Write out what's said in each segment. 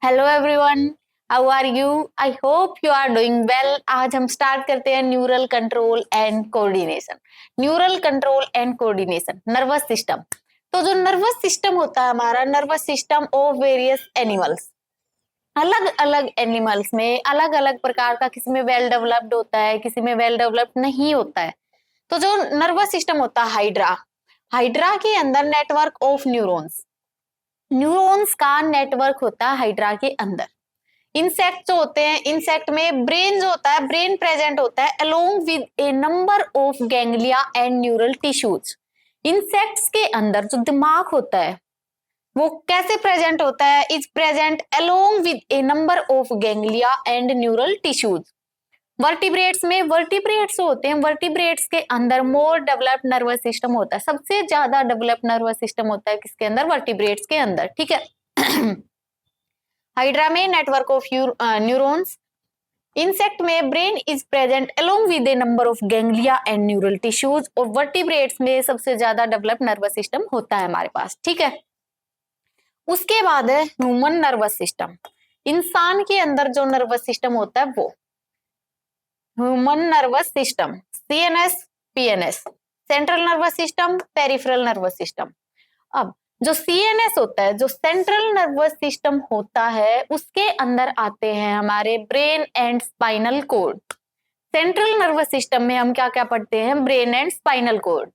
Hello everyone, how are you? I hope you are doing well. आज हम start करते हैं neural control and coordination. Neural control and coordination, nervous system. तो जो nervous system होता है हमारा, nervous system of various animals, अलग अलग एनिमल्स में अलग अलग प्रकार का, किसी में वेल डेवलप्ड होता है, किसी में वेल डेवलप्ड नहीं होता है। तो जो नर्वस सिस्टम होता है हाइड्रा, हाइड्रा के अंदर नेटवर्क ऑफ न्यूरॉन्स, न्यूरॉन्स का नेटवर्क होता है हाइड्रा के अंदर। इंसेक्ट जो होते हैं, इंसेक्ट में ब्रेन जो होता है, ब्रेन प्रेजेंट होता है along with A number of ganglia and neural tissues. Insects के अंदर जो दिमाग होता है वो कैसे प्रेजेंट होता है? Is present along with A number of ganglia and neural tissues. Vertebrates में, वर्टिब्रेट्स होते हैं, वर्टिब्रेट्स के अंदर मोर डेवलप्ड नर्वस सिस्टम होता है। सबसे ज्यादा डेवलप्ड नर्वस सिस्टम होता है किसके अंदर? वर्टिब्रेट्स के अंदर। ठीक है। हाइड्रा में नेटवर्क ऑफ न्यूरॉन्स। इंसेक्ट में brain is present along with A number of ganglia and neural tissues. और वर्टिब्रेट्स में सबसे ज्यादा डेवलप्ड नर्वस सिस्टम होता है हमारे पास। ठीक है। उसके बाद है ह्यूमन नर्वस सिस्टम। इंसान के अंदर जो नर्वस सिस्टम होता है वो human nervous system, CNS, PNS, central nervous system, peripheral nervous system. अब जो सीएनएस होता है, जो सेंट्रल नर्वस सिस्टम होता है, उसके अंदर आते हैं हमारे brain and spinal cord. Central nervous system में हम क्या क्या पढ़ते हैं? Brain and spinal cord.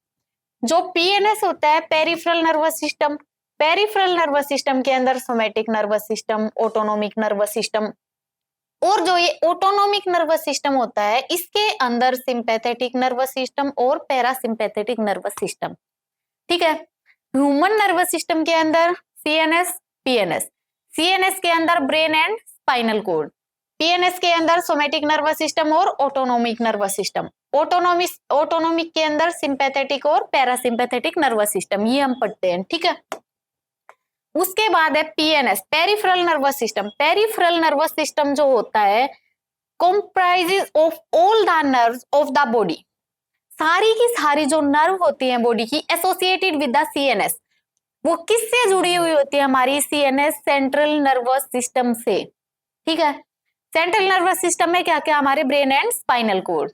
जो पीएनएस होता है, peripheral nervous system, peripheral nervous system के अंदर somatic nervous system, autonomic nervous system. और जो ये ऑटोनोमिक नर्वस सिस्टम होता है, इसके अंदर सिंपैथेटिक नर्वस सिस्टम और पैरासिम्पैथेटिक नर्वस सिस्टम। ठीक है। ह्यूमन नर्वस सिस्टम के अंदर सीएनएस, पीएनएस, सीएनएस के अंदर brain and spinal cord, PNS के अंदर सोमैटिक नर्वस सिस्टम और ऑटोनोमिक नर्वस सिस्टम, ऑटोनोमिक के अंदर सिंपैथेटिक और पैरासिम्पैथेटिक नर्वस सिस्टम। ये हम पढ़ते हैं। ठीक है। उसके बाद है PNS, peripheral nervous system. Peripheral nervous system जो होता है comprises of all the nerves of the body. सारी की सारी जो नर्व होती है बॉडी की एसोसिएटेड विद द सीएनएस, वो किससे जुड़ी हुई होती है? हमारी सीएनएस, सेंट्रल नर्वस सिस्टम से। ठीक है। सेंट्रल नर्वस सिस्टम में क्या क्या? हमारे ब्रेन एंड स्पाइनल कोड।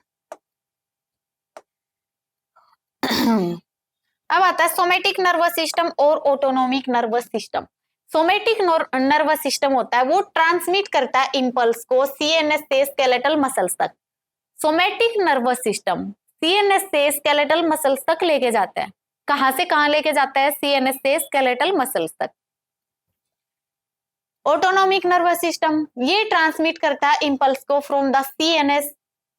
अब आता है सोमैटिक नर्वस सिस्टम और autonomic nervous system. Somatic nervous system होता है, वो ट्रांसमिट करता है इम्पल्स को सीएनएस से स्केलेटल मसल्स तक। सोमैटिक नर्वस सिस्टम सीएनएस से स्केलेटल मसल्स तक लेके जाता है। कहां से कहां लेके जाता है? सीएनएस से स्केलेटल मसल्स तक। ऑटोनोमिक नर्वस सिस्टम ये ट्रांसमिट करता है इम्पल्स को from the CNS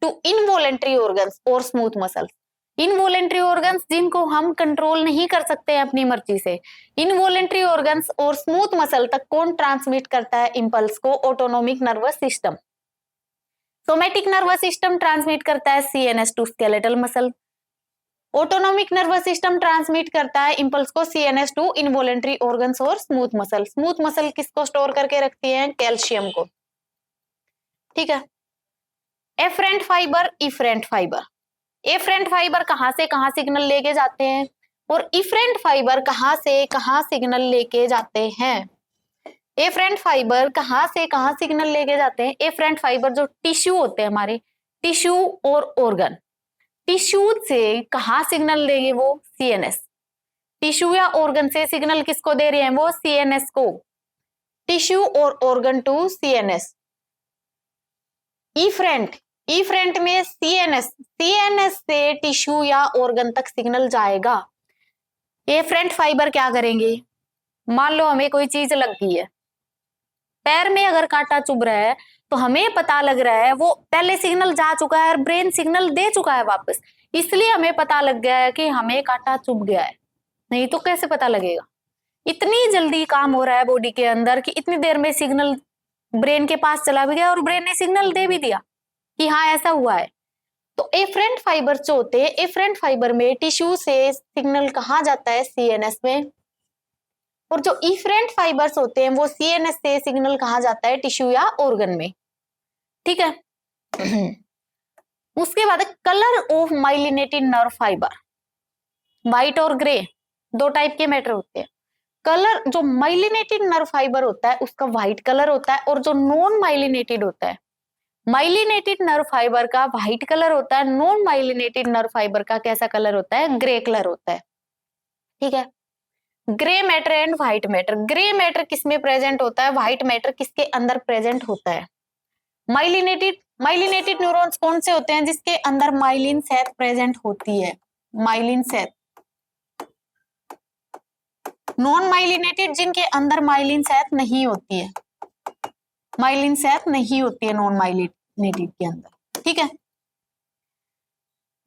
to involuntary organs और स्मूथ मसल्स। इनवॉलेंट्री ऑर्गन्स जिनको हम कंट्रोल नहीं कर सकते हैं अपनी मर्जी से, इनवॉलेंट्री ऑर्गन्स और स्मूथ मसल तक कौन ट्रांसमिट करता है इम्पल्स को? Autonomic nervous system. Somatic nervous system transmit करता है CNS to skeletal muscle. Autonomic nervous system transmit करता है इम्पल्स को सीएनएस टू इनवॉलेंट्री ऑर्गन्स और स्मूथ मसल। स्मूथ मसल किसको स्टोर करके रखती है? कैल्शियम को। ठीक है। Afferent fibre, efferent fibre. Afferent fibre कहां से कहां सिग्नल लेके जाते हैं और इफरेंट फाइबर कहां से कहां सिग्नल लेके जाते हैं? एफरेंट फाइबर कहां से कहां सिग्नल लेके जाते हैं? एफरेंट फाइबर जो टिश्यू होते हैं हमारे, टिश्यू और ऑर्गन, टिश्यू से कहां सिग्नल देंगे? वो सीएनएस। टिश्यू या ऑर्गन से सिग्नल किसको दे रहे हैं? वो सीएनएस को। टिश्यू और organ to CNS. Efferent, efferent में सीएनएस, सीएनएस से टिश्यू या ऑर्गन तक सिग्नल जाएगा। एफरेंट फाइबर क्या करेंगे? मान लो हमें कोई चीज लग गई है, पैर में अगर कांटा चुभ रहा है तो हमें पता लग रहा है वो पहले सिग्नल जा चुका है और ब्रेन सिग्नल दे चुका है वापस, इसलिए हमें पता लग गया है कि हमें कांटा चुभ गया है। नहीं तो कैसे पता लगेगा? इतनी जल्दी काम हो रहा है बॉडी के अंदर कि इतनी देर में सिग्नल ब्रेन के पास चला भी गया और ब्रेन ने सिग्नल दे भी दिया कि हाँ ऐसा हुआ है। तो एफरेंट फाइबर जो होते हैं, एफरेंट फाइबर में टिश्यू से सिग्नल कहाँ जाता है? सीएनएस में। और जो इफरेंट फाइबर्स होते हैं वो सीएनएस से सिग्नल कहाँ जाता है? टिश्यू या ऑर्गन में। ठीक है। उसके बाद colour of myelinated nerve fibre. White और ग्रे दो टाइप के मैटर होते हैं। कलर जो माइलिनेटेड नर्व फाइबर होता है उसका व्हाइट कलर होता है, और जो नॉन माइलिनेटेड होता है, माइलिनेटेड नर्व फाइबर का व्हाइट कलर होता है, नॉन माइलिनेटेड नर्व फाइबर का कैसा कलर होता है, ग्रे कलर होता है। ठीक है, grey matter and white matter. Grey matter किसमें प्रेजेंट होता है, व्हाइट मैटर किसके अंदर प्रेजेंट होता है। माइलिनेटेड न्यूरॉन्स कौन से होते हैं, जिसके अंदर माइलिन सेथ प्रेजेंट होती है, माइलिन सेथ। नॉन माइलिनेटेड जिनके अंदर माइलिन सेथ नहीं होती है, माइलिन सेथ नहीं होती है नॉन माइलिनेटेड के अंदर। ठीक है,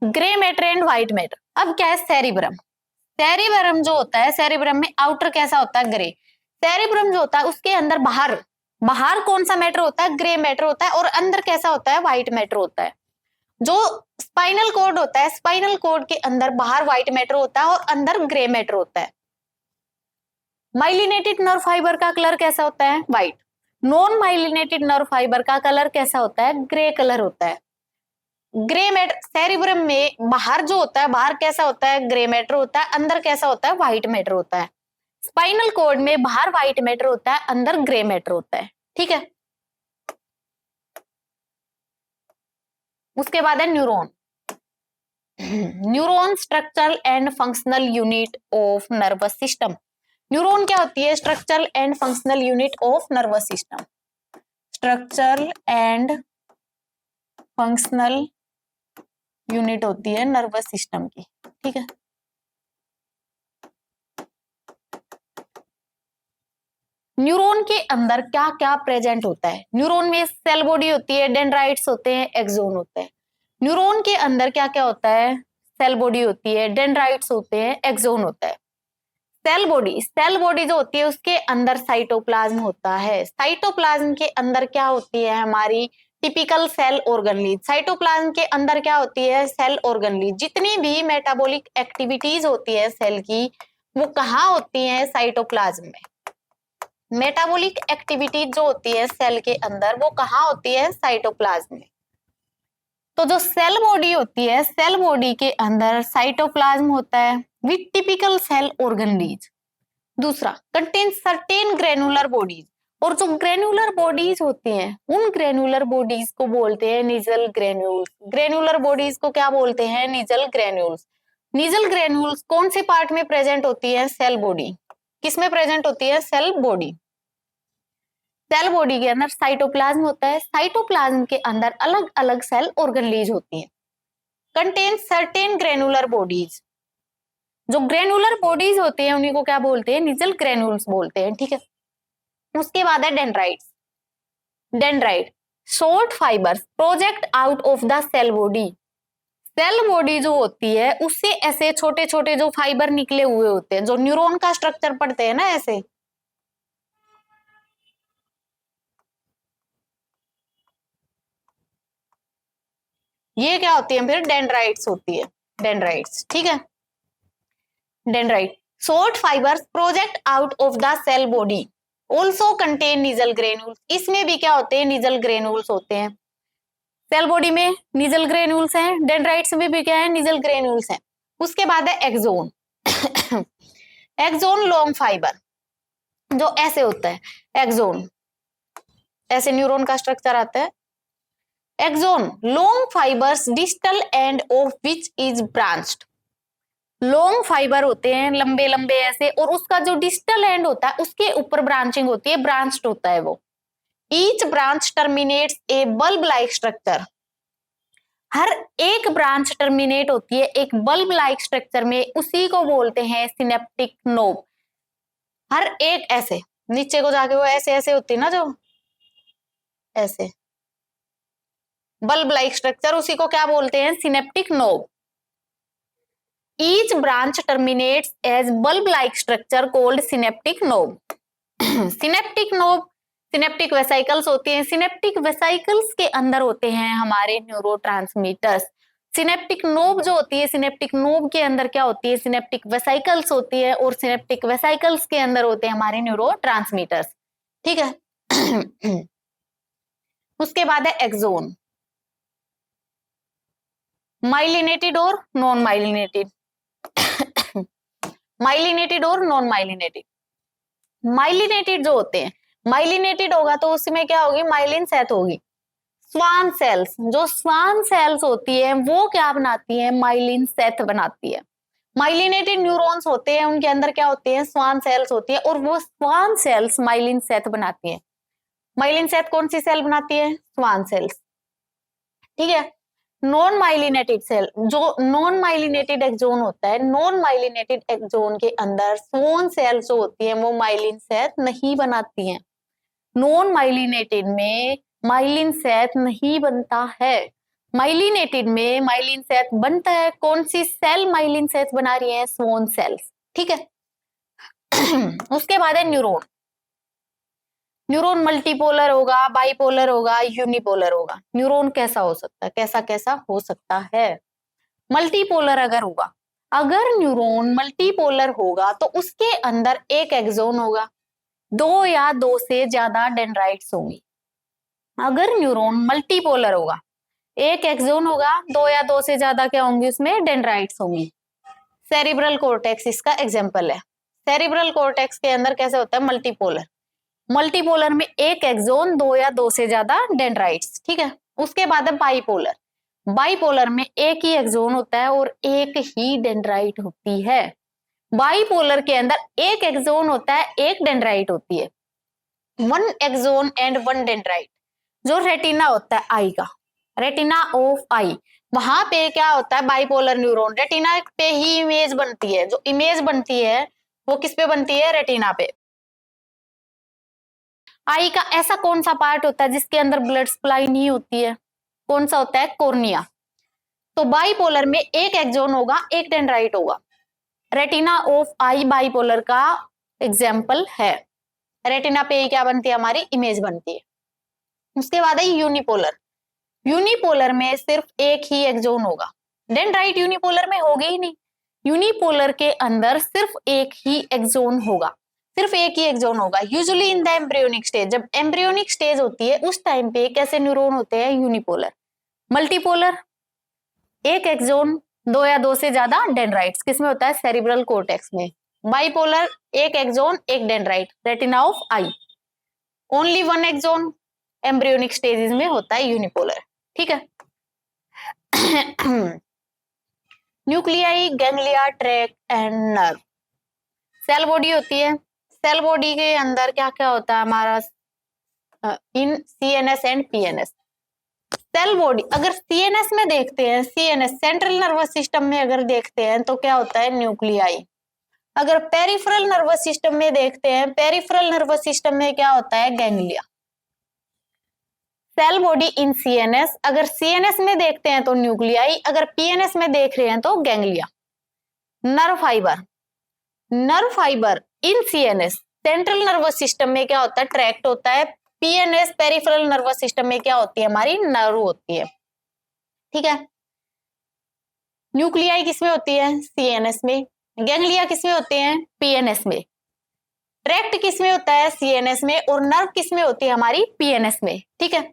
grey matter and white matter. अब क्या है, सेरिब्रम। सेरिब्रम जो होता है, सेरिब्रम में आउटर कैसा होता है, ग्रे। सेरिब्रम जो होता है उसके अंदर बाहर बाहर कौन सा मैटर होता है, ग्रे मैटर होता है, और अंदर कैसा होता है, व्हाइट मैटर होता है। जो स्पाइनल कोड होता है, स्पाइनल कोड के अंदर बाहर व्हाइट मैटर होता है और अंदर ग्रे मैटर होता है। माइलिनेटेड नर्व फाइबर का कलर कैसा होता है, white. Non myelinated nerve fibre का कलर कैसा होता है, ग्रे कलर होता है। ग्रे मैटर सेरिब्रम में बाहर जो होता है, बाहर कैसा होता है, ग्रे मैटर होता है, अंदर कैसा होता है, व्हाइट मैटर होता है। स्पाइनल कोड में बाहर व्हाइट मैटर होता है, अंदर ग्रे मैटर होता है। ठीक है, उसके बाद है neuron. Neuron structural and functional unit of nervous system. Neuron क्या होती है, structural and functional unit of nervous system. Structural and functional unit होती है नर्वस सिस्टम की। ठीक है, न्यूरॉन के अंदर क्या क्या प्रेजेंट होता है। न्यूरॉन में सेल बॉडी होती है, डेंड्राइट्स होते हैं, एक्सोन होते हैं। न्यूरॉन के अंदर क्या क्या होता है, सेल बॉडी होती है, डेंड्राइट्स होते हैं, एक्सोन होता है। सेल बॉडी जो होती है उसके अंदर साइटोप्लाज्म होता है। साइटोप्लाज्म के अंदर क्या होती है, हमारी टिपिकल सेल ऑर्गनलीज। साइटोप्लाज्म के अंदर क्या होती है, सेल ऑर्गनलीज। जितनी भी मेटाबॉलिक एक्टिविटीज होती है सेल की, वो कहाँ होती है, साइटोप्लाज्म में। मेटाबॉलिक एक्टिविटी जो होती है सेल के अंदर, वो कहाँ होती है, साइटोप्लाज्म में। तो जो सेल बॉडी होती है, सेल बॉडी के अंदर साइटोप्लाज्म होता है विद टिपिकल सेल ऑर्गनलीज। दूसरा, कंटेन सर्टेन ग्रेनुलर बॉडीज। और जो ग्रेनुलर बॉडीज होती हैं, उन ग्रेनुलर बॉडीज को बोलते हैं निजल ग्रेन्यूल्स। ग्रेनुलर बॉडीज को क्या बोलते हैं, निजल ग्रेन्यूल्स। निजल ग्रेन्यूल्स कौन से पार्ट में प्रेजेंट होती है, सेल बॉडी। किसमें प्रेजेंट होती है, सेल बॉडी। सेल बॉडी के अंदर साइटोप्लाज्म होता है, साइटोप्लाज्म के अंदर अलग अलग सेल ऑर्गनलीज होती है। Contain certain granular bodies. जो ग्रेनुलर बॉडीज होती हैं उन्हीं को क्या बोलते हैं, निजल ग्रेन्यूल्स बोलते हैं। ठीक है, उसके बाद है dendrites. Dendrite short fibres project out of the cell body. Cell body जो होती है उससे ऐसे छोटे छोटे जो फाइबर निकले हुए होते हैं, जो न्यूरॉन का स्ट्रक्चर पढ़ते हैं ना ऐसे, ये क्या होती है, फिर डेंड्राइट्स होती है, डेंड्राइट्स। ठीक है, dendrite short fibres project out of the cell body also contain Nissl granules. इसमें भी क्या होते हैं, निजल ग्रेन्यूल्स होते हैं। सेल बॉडी में निजल ग्रेन्यूल्स हैं, डेंड्राइट्स में भी क्या है, निजल ग्रेन्यूल्स हैं। उसके बाद है एक्सोन। एक्सोन लॉन्ग फाइबर जो ऐसे होता है, एक्सोन ऐसे न्यूरॉन का स्ट्रक्चर आता है। Axon long fibres distal end of which is branched. Long fibre होते हैं लंबे लंबे ऐसे, और उसका जो डिस्टल एंड होता है उसके ऊपर ब्रांचिंग होती है, ब्रांच्ड होता है वो। ईच ब्रांच टर्मिनेट्स ए बल्ब लाइक स्ट्रक्चर। हर एक ब्रांच टर्मिनेट होती है एक बल्ब लाइक स्ट्रक्चर में, उसी को बोलते हैं सिनेप्टिक नोब। हर एक ऐसे नीचे को जाके वो ऐसे ऐसे होती है ना, जो ऐसे बल्ब लाइक स्ट्रक्चर, उसी को क्या बोलते हैं, synaptic knob. Each branch terminates as bulb like structure called synaptic knob. Synaptic knob synaptic vesicles होती हैं। सिनेप्टिक वेसाइकल्स के अंदर होते हैं हमारे न्यूरोट्रांसमीटर्स। सिनेप्टिक नोब जो होती है, सिनेप्टिक नोब के अंदर क्या होती है, सिनेप्टिक वेसाइकल्स होती है, और सिनेप्टिक वेसाइकल्स के अंदर होते हैं हमारे न्यूरोट्रांसमीटर्स। ठीक है। उसके बाद है एक्सोन, माइलिनेटेड और नॉन माइलिनेटेड। माइलिनेटेड और नॉन माइलिनेटेड। माइलिनेटेड जो होते हैं, माइलिनेटेड होगा तो उसमें क्या होगी, माइलिन सेथ होगी। स्वान सेल्स, जो स्वान सेल्स होती है वो क्या बनाती है, माइलिन सेथ बनाती है। माइलिनेटेड न्यूरॉन्स होते हैं, उनके अंदर क्या होते हैं, स्वान सेल्स होती है, और वो स्वान सेल्स माइलिन सेथ बनाती है। माइलिन सेथ कौन सी सेल बनाती है, स्वान सेल्स, ठीक है। नॉन माइलिनेटेड सेल, जो नॉन माइलिनेटेड एक्सोन होता है, नॉन माइलिनेटेड एक्सोन के अंदर स्वान सेल्स जो होती है वो माइलिन सेथ नहीं बनाती हैं। नॉन माइलिनेटेड में माइलिन सेथ नहीं बनता है, माइलिनेटेड में माइलिन सेथ बनता है। कौन सी सेल माइलिन सेथ बना रही है, स्वान सेल्स, ठीक है। उसके बाद है न्यूरॉन। न्यूरॉन मल्टीपोलर होगा, बाइपोलर होगा, यूनिपोलर होगा। न्यूरॉन कैसा हो सकता है, कैसा कैसा हो सकता है, मल्टीपोलर अगर होगा, अगर न्यूरॉन मल्टीपोलर होगा तो उसके अंदर एक एक्सोन होगा, दो या दो से ज्यादा डेंड्राइट्स होंगी। अगर न्यूरॉन मल्टीपोलर होगा, एक एक्सोन होगा, दो या दो से ज्यादा क्या होंगी, उसमें डेंड्राइट्स होंगी। सेरिब्रल कॉर्टेक्स इसका एग्जांपल है। सेरिब्रल कॉर्टेक्स के अंदर कैसे होता है, मल्टीपोलर, मल्टीपोलर में एक एक्सोन, दो या दो से ज्यादा डेंड्राइट्स, ठीक है। उसके बाद है बाइपोलर। बाइपोलर में एक ही एक्सोन होता है और एक ही डेंड्राइट होती है। बाइपोलर के अंदर एक एक्सोन होता है, एक डेंड्राइट होती है, one axon and one dendrite. जो रेटिना होता है आई का, रेटिना ऑफ आई, वहां पे क्या होता है, बाइपोलर न्यूरॉन, रेटिना पे ही इमेज बनती है, जो इमेज बनती है वो किस पे बनती है, रेटिना पे। आई का ऐसा कौन सा पार्ट होता है जिसके अंदर ब्लड सप्लाई नहीं होती है, कौन सा होता है, कॉर्निया। तो बाइपोलर में एक एक्सोन होगा, एक डेंड्राइट होगा। रेटिना ऑफ आई बाइपोलर का एग्जाम्पल है। रेटिना पे ही क्या बनती है, हमारी इमेज बनती है। उसके बाद है यूनिपोलर। यूनिपोलर में सिर्फ एक ही एक्सोन होगा, डेंड्राइट यूनिपोलर में होगी ही नहीं। यूनिपोलर के अंदर सिर्फ एक ही एक्सोन होगा, सिर्फ एक ही एक्सोन होगा। Usually in the embryonic stage, जब एम्ब्रियोनिक स्टेज होती है उस टाइम पे कैसे न्यूरॉन होते हैं, यूनिपोलर। मल्टीपोलर, एक एक्सोन, दो या दो से ज्यादा डेंड्राइट्स, किसमें होता है, सेरिब्रल कॉर्टेक्स में। बाइपोलर, एक एक्सोन, एक dendrite, retina of eye. Only one axon, embryonic stages में होता है यूनिपोलर, ठीक है। Nuclei, ganglia, tract and nerve. Cell body होती है, सेल बॉडी के अंदर क्या क्या होता है हमारा, in CNS and PNS. Cell body अगर सीएनएस में देखते हैं, सीएनएस सेंट्रल नर्वस सिस्टम में अगर देखते हैं तो क्या होता है, न्यूक्लियाई। अगर पेरिफेरल नर्वस सिस्टम में देखते हैं, पेरिफेरल नर्वस सिस्टम में क्या होता है, ganglia. Cell body in CNS, अगर सीएनएस में देखते हैं तो न्यूक्लियाई, अगर पीएनएस में देख रहे हैं तो ganglia. Nerve fibre, nerve fibre in CNS, central nervous system में क्या होता है, ट्रैक्ट होता है। पीएनएस पेरिफेरल नर्वस सिस्टम में क्या होती है, हमारी नर्व होती है, ठीक है। न्यूक्लियाई किसमें होती है, सीएनएस में। गैंग्लिया किसमें होते हैं, पीएनएस में। ट्रैक्ट किसमें होता है, सीएनएस में, और नर्व किसमें होती है, हमारी पीएनएस में, ठीक है।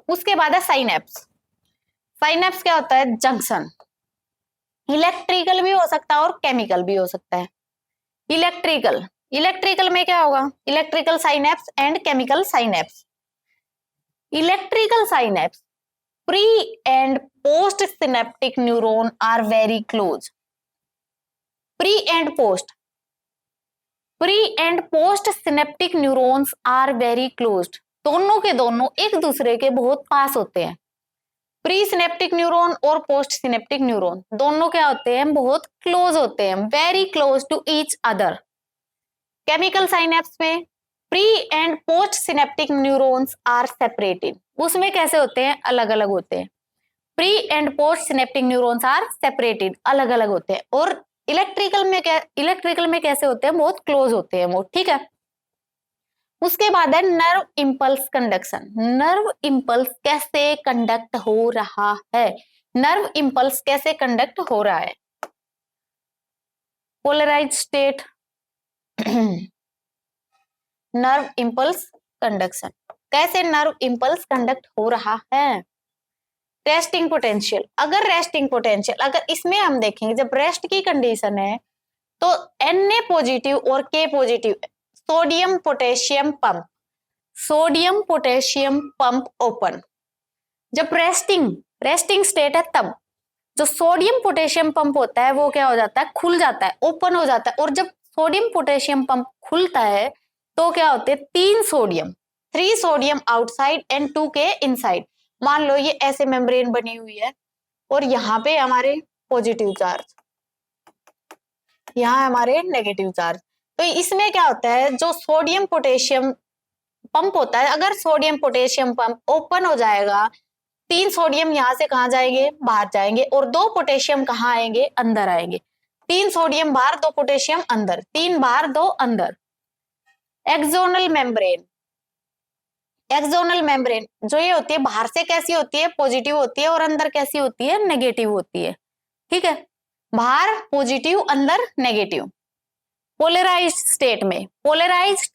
उसके बाद है साइनेप्स। साइनेप्स क्या होता है, जंक्शन। इलेक्ट्रिकल भी हो सकता है और केमिकल भी हो सकता है। इलेक्ट्रिकल, इलेक्ट्रिकल में क्या होगा, electrical synapse and chemical synapse. Electrical synapse, pre and post synaptic neuron are very close. Pre and post, pre and post synaptic neurons are very closed, दोनों के दोनों एक दूसरे के बहुत पास होते हैं। प्री सिनेप्टिक न्यूरॉन और पोस्ट सिनेप्टिक न्यूरॉन दोनों क्या होते हैं, बहुत क्लोज होते हैं, very close to each other. Chemical synapse में pre and post synaptic neurons are separated, उसमें कैसे होते हैं, अलग अलग होते हैं। Pre and post synaptic neurons are separated, अलग अलग होते हैं। और इलेक्ट्रिकल में कैसे होते हैं, बहुत क्लोज होते हैं वो, ठीक है। उसके बाद है nerve impulse conduction. Nerve impulse कैसे कंडक्ट हो रहा है, नर्व इंपल्स कैसे कंडक्ट हो रहा है, polarise state, nerve impulse conduction, कैसे नर्व इंपल्स कंडक्ट हो रहा है। रेस्टिंग पोटेंशियल, अगर रेस्टिंग पोटेंशियल, अगर इसमें हम देखेंगे जब रेस्ट की कंडीशन है तो Na पॉजिटिव और K positive sodium potassium pump, sodium potassium pump open. जब रेस्टिंग स्टेट है तब जो सोडियम पोटेशियम पंप होता है वो क्या हो जाता है, खुल जाता है, ओपन हो जाता है। और जब सोडियम पोटेशियम पंप खुलता है तो क्या होते हैं, 3 सोडियम आउटसाइड एंड 2 के इनसाइड। मान लो ये ऐसे मेम्ब्रेन बनी हुई है और यहाँ पे हमारे पॉजिटिव चार्ज, यहाँ हमारे नेगेटिव चार्ज। तो इसमें क्या होता है, जो सोडियम पोटेशियम पंप होता है, अगर सोडियम पोटेशियम पंप ओपन हो जाएगा, 3 सोडियम यहाँ से कहाँ जाएंगे, बाहर जाएंगे, और 2 पोटेशियम कहाँ आएंगे, अंदर आएंगे। 3 सोडियम बाहर, 2 पोटेशियम अंदर, 3 बाहर 2 अंदर। एक्सोनल मेम्ब्रेन, एक्सोनल मेम्ब्रेन जो ये होती है बाहर से कैसी होती है, पॉजिटिव होती है, और अंदर कैसी होती है, नेगेटिव होती है। ठीक है, बाहर पॉजिटिव, अंदर नेगेटिव। पोलराइज्ड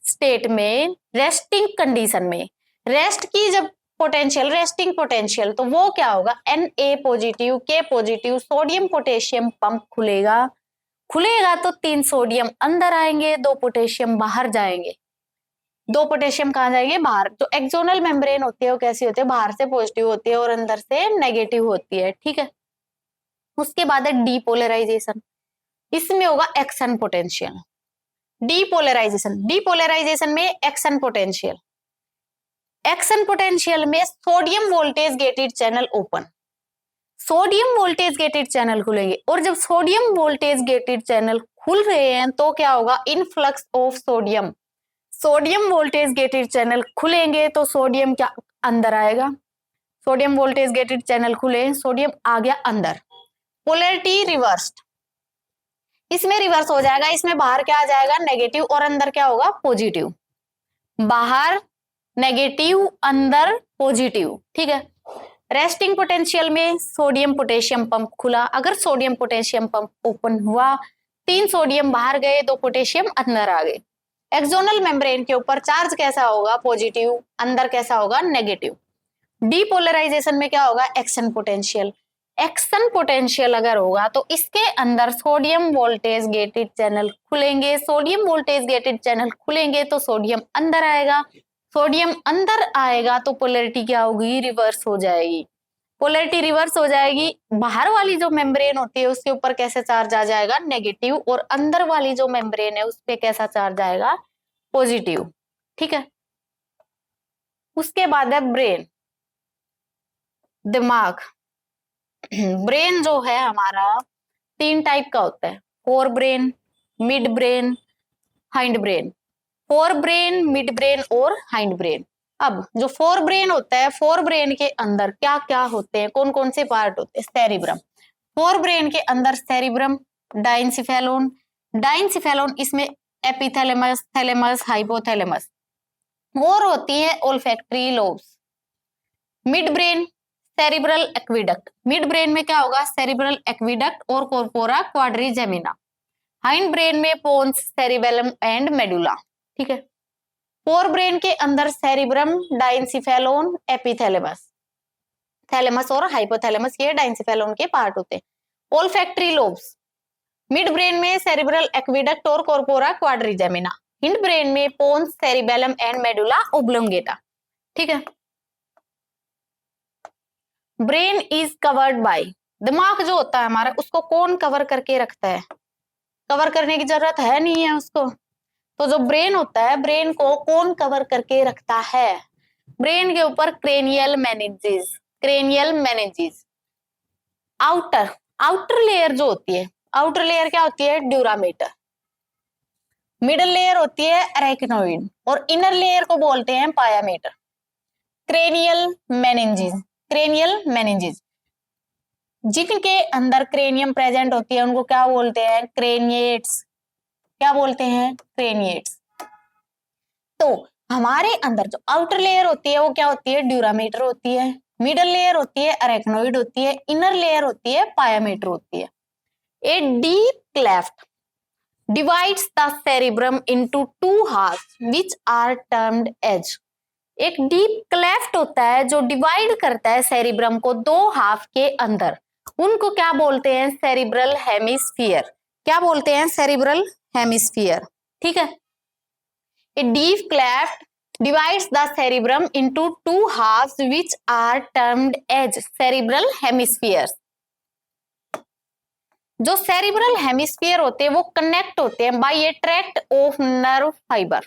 स्टेट में रेस्टिंग कंडीशन में, रेस्ट की जब पोटेंशियल, रेस्टिंग पोटेंशियल, तो वो क्या होगा, Na positive, K positive, sodium potassium pump खुलेगा तो 3 सोडियम अंदर आएंगे, 2 पोटेशियम बाहर जाएंगे। 2 पोटेशियम कहाँ जाएंगे, बाहर। जो एक्सोनल मेम्ब्रेन होती है वो कैसी होती है, बाहर से पॉजिटिव होती है और अंदर से नेगेटिव होती है। ठीक है, उसके बाद है डीपोलराइजेशन, इसमें होगा एक्शन पोटेंशियल। डीपोलराइजेशन में एक्शन पोटेंशियल, एक्शन पोटेंशियल में sodium voltage gated channel open, sodium voltage gated channel खुलेंगे। और जब सोडियम वोल्टेज गेटेड चैनल खुल रहे हैं तो क्या होगा, influx of sodium, sodium voltage gated channel खुलेंगे तो सोडियम क्या अंदर आएगा, सोडियम वोल्टेज गेटेड चैनल खुले, सोडियम आ गया अंदर। पोलैरिटी रिवर्स्ड, इसमें रिवर्स हो जाएगा, इसमें बाहर क्या आ जाएगा, नेगेटिव, और अंदर क्या होगा, पॉजिटिव। बाहर नेगेटिव, अंदर पॉजिटिव। ठीक है, रेस्टिंग पोटेंशियल में सोडियम पोटेशियम पंप खुला, अगर सोडियम पोटेशियम पंप ओपन हुआ, 3 सोडियम बाहर गए, 2 पोटेशियम अंदर आ गए। एक्सोनल मेम्ब्रेन के ऊपर चार्ज कैसा होगा, पॉजिटिव, अंदर कैसा होगा, नेगेटिव। डीपोलराइजेशन में क्या होगा, एक्शन पोटेंशियल, एक्शन पोटेंशियल अगर होगा तो इसके अंदर सोडियम वोल्टेज गेटेड चैनल खुलेंगे, सोडियम वोल्टेज गेटेड चैनल खुलेंगे तो सोडियम अंदर आएगा, सोडियम अंदर आएगा तो पोलैरिटी क्या होगी, रिवर्स हो जाएगी। पोलैरिटी रिवर्स हो जाएगी, बाहर वाली जो मेम्ब्रेन होती है उसके ऊपर कैसे चार्ज आ जाएगा, नेगेटिव, और अंदर वाली जो मेम्ब्रेन है उस पे कैसा चार्ज आएगा, पॉजिटिव। ठीक है, उसके बाद है ब्रेन, दिमाग। ब्रेन जो है हमारा 3 टाइप का होता है, fore brain, mid brain, hind brain. Fore brain, mid brain और हाइंड ब्रेन। अब जो फोर ब्रेन होता है, फोर ब्रेन के अंदर क्या क्या होते हैं, कौन कौन से पार्ट होते हैं, सेरिब्रम। फोर ब्रेन के अंदर सेरिब्रम, डाइनसिफेलोन, डाइनसिफेलोन इसमें एपिथैलेमस, थैलेमस, हाइपोथैलेमस, और होती है olfactory lobes. Mid brain, cerebral aqueduct, mid brain में क्या होगा, सेरिब्रल एक्विडक्ट और कॉर्पोरा क्वाड्रिजेमिना। हाइंड ब्रेन में पोन्स, सेरिबेलम एंड मेडुला। ठीक है, फोर ब्रेन के अंदर सेरिब्रम, डाइनसिफेलोन, एपिथैलेमस, थैलेमस और हाइपोथैलेमस, ये डाइनसिफेलोन के पार्ट होते हैं। ओल्फैक्टरी लोब्स, मिड ब्रेन में सेरिब्रल एक्विडक्ट और कॉर्पोरा क्वाड्रिजेमिना, हिंड ब्रेन में pons, cerebellum and medulla oblongata. ठीक है, ब्रेन इज कवर्ड बाय, दिमाग जो होता है हमारा उसको कौन कवर करके रखता है, कवर करने की जरूरत है नहीं है उसको। तो जो ब्रेन होता है, ब्रेन को कौन कवर करके रखता है, ब्रेन के ऊपर cranial meninges, cranial meninges. Outer layer जो होती है, आउटर लेयर क्या होती है, ड्यूरामेटर। मिडल लेयर होती है अरेक्नोइड, और इनर लेयर को बोलते हैं pia mater. Cranial meninges, cranial meninges, जिनके अंदर क्रेनियम प्रेजेंट होती है उनको क्या बोलते हैं, क्रेनिएट्स। क्या बोलते हैं, क्रेनिएट्स। तो हमारे अंदर जो आउटर लेयर होती है वो क्या होती है, ड्यूरामीटर होती है, मिडल लेयर होती है अरेक्नोइड होती है, इनर लेयर होती है पायामीटर होती है। A deep cleft divides the cerebrum into 2 halves which are termed as. एक डीप क्लेफ्ट होता है जो डिवाइड करता है सेरिब्रम को 2 हाफ के अंदर, उनको क्या बोलते हैं, सेरिब्रल हेमिस्फीयर। क्या बोलते हैं, सेरिब्रल हेमिस्फीयर। ठीक है, a deep cleft divides the cerebrum into two halves which are termed as cerebral hemispheres. जो सेरिब्रल हेमिस्फीयर होते हैं वो कनेक्ट होते हैं by a tract of nerve fibre.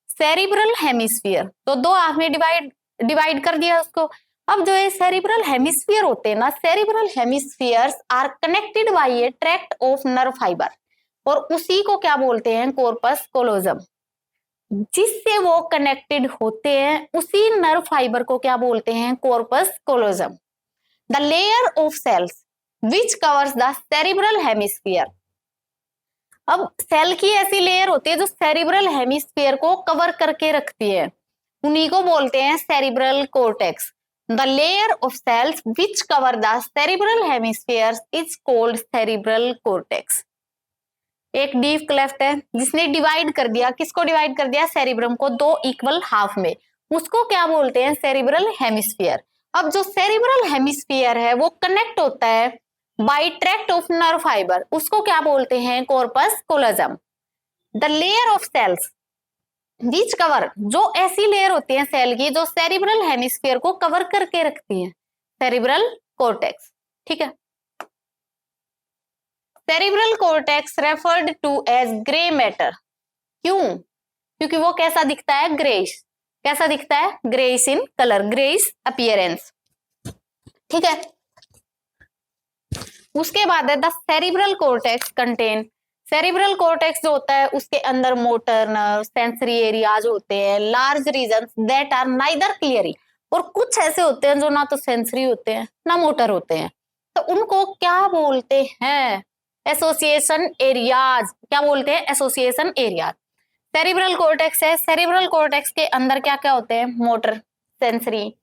Cerebral hemisphere तो दो हाफ में डिवाइड कर दिया उसको. अब जो ये सेरिब्रल हेमिस्फीयर होते हैं ना, cerebral hemispheres are connected by a tract of nerve fibre, और उसी को क्या बोलते हैं, कॉर्पस कोलोजम. जिससे वो कनेक्टेड होते हैं उसी नर्व फाइबर को क्या बोलते हैं, corpus callosum. The layer of cells which covers the cerebral hemisphere. अब सेल की ऐसी लेयर होती है जो सेरिब्रल हेमिस्फीयर को कवर करके रखती है, उन्हीं को बोलते हैं cerebral cortex. The layer of cells which cover the cerebral hemisphere is called cerebral cortex. एक डीप क्लेफ्ट है जिसने डिवाइड कर दिया, किसको डिवाइड कर दिया, सेरिब्रम को दो इक्वल हाफ में, उसको क्या बोलते हैं, सेरिब्रल हेमिस्फीयर. अब जो सेरिब्रल हेमिस्फीयर है वो कनेक्ट होता है by tract of nerve fibre, उसको क्या बोलते हैं, corpus callosum. The layer of cells which cover, जो ऐसी लेयर होती है सेल की जो सेरिब्रल हेमिस्फीयर को कवर करके रखती है, सेरिब्रल कॉर्टेक्स. ठीक है. Cerebral cortex referred to as grey matter. क्यों, क्योंकि वो कैसा दिखता है, ग्रेइश. कैसा दिखता है, greyish in colour, greyish appearance. ठीक है. उसके बाद है the cerebral cortex contain. Cerebral cortex जो होता है उसके अंदर मोटर नर्व, सेंसरी एरियाज होते हैं, large regions that are neither clearly, और कुछ ऐसे होते हैं जो ना तो सेंसरी होते हैं ना मोटर होते हैं, तो उनको क्या बोलते हैं, एसोसिएशन एरियाज. क्या बोलते हैं, एसोसिएशन एरियाज. सेरिब्रल कॉर्टेक्स है, सेरिब्रल कॉर्टेक्स के अंदर क्या क्या होते हैं, motor, sensory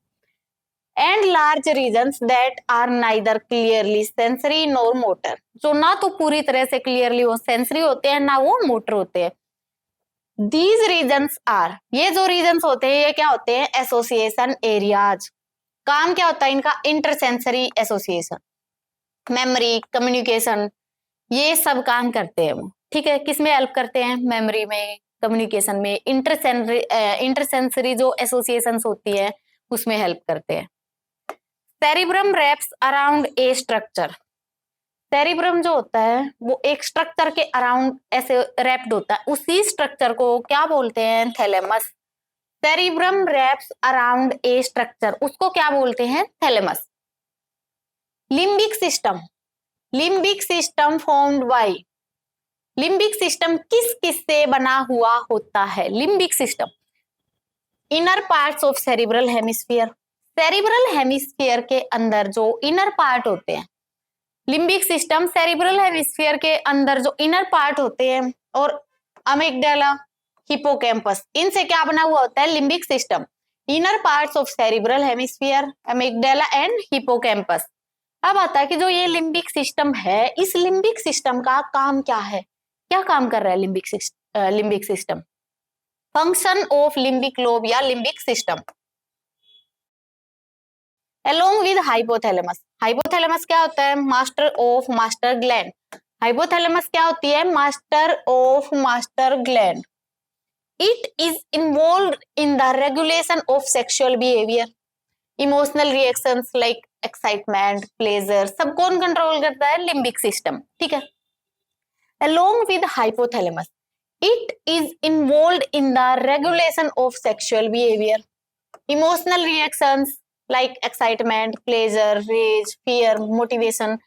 and large regions that are neither clearly sensory nor motor, जो ना तो पूरी तरह से क्लियरली वो सेंसरी होते हैं ना वो मोटर होते हैं. दीज रीजन्स आर, ये जो रीजन्स होते हैं ये क्या होते हैं, एसोसिएशन एरियाज. काम क्या होता है इनका, इंटरसेंसरी एसोसिएशन, मेमोरी, कम्युनिकेशन, ये सब काम करते हैं वो. ठीक है. किसमें हेल्प करते हैं, मेमोरी में, कम्युनिकेशन में, इंटरसेंसरी जो एसोसिएशंस होती है उसमें हेल्प करते हैं. Cerebrum wraps around a structure. Cerebrum जो होता है वो एक स्ट्रक्चर के अराउंड ऐसे रैप्ड होता है, उसी स्ट्रक्चर को क्या बोलते हैं, thalamus. Cerebrum wraps around a structure, उसको क्या बोलते हैं, thalamus. Limbic system. Limbic system formed by, limbic system किस किस से बना हुआ होता है, limbic system. Inner parts of cerebral hemisphere. Cerebral hemisphere के अंदर जो इनर पार्ट होते हैं, लिम्बिक सिस्टम सेरिब्रल हेमिस्फीयर के अंदर जो इनर पार्ट होते हैं, और अमिगडाला, हिपोकैम्पस, इनसे क्या बना हुआ होता है, limbic system. Inner parts of cerebral hemisphere, amygdala and hippocampus. अब आता है कि जो ये लिम्बिक सिस्टम है, इस लिम्बिक सिस्टम का काम क्या है, क्या काम कर रहा है limbic system. Function of limbic lobe या limbic system. Along with hypothalamus. Hypothalamus क्या होता है, master of master gland. Hypothalamus क्या होती है, master of master gland. It is involve in the regulation of sexual behaviour, emotional reactions like excitement, pleasure, सब कौन control करता है, लिम्बिक सिस्टम. ठीक है. Along with hypothalamus, it is involved in the regulation of sexual behavior, emotional reactions like excitement, pleasure, rage, fear, motivation,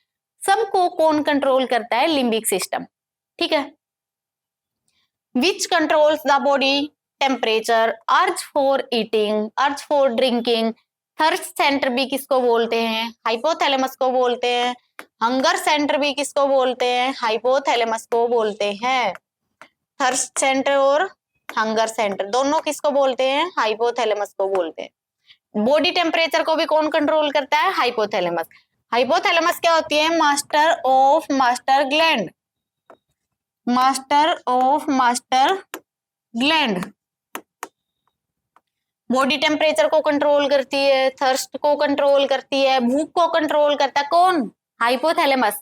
सबको कौन control करता है, लिम्बिक सिस्टम. ठीक है. Which controls the body temperature, urge for eating, urge for drinking. Thirst centre भी किसको बोलते हैं, हाइपोथैलेमस को बोलते हैं. हंगर सेंटर भी किसको बोलते हैं, हाइपोथैलेमस को बोलते हैं. थर्स्ट सेंटर और हंगर सेंटर दोनों किसको बोलते हैं, हाइपोथैलेमस को बोलते हैं. बॉडी टेम्परेचर को भी कौन कंट्रोल करता है, हाइपोथैलेमस. हाइपोथैलेमस क्या होती है, master of master gland, master of master gland. Body temperature को कंट्रोल करती है, थर्स्ट को कंट्रोल करती है, भूख को कंट्रोल करता है कौन, हाइपोथैलेमस.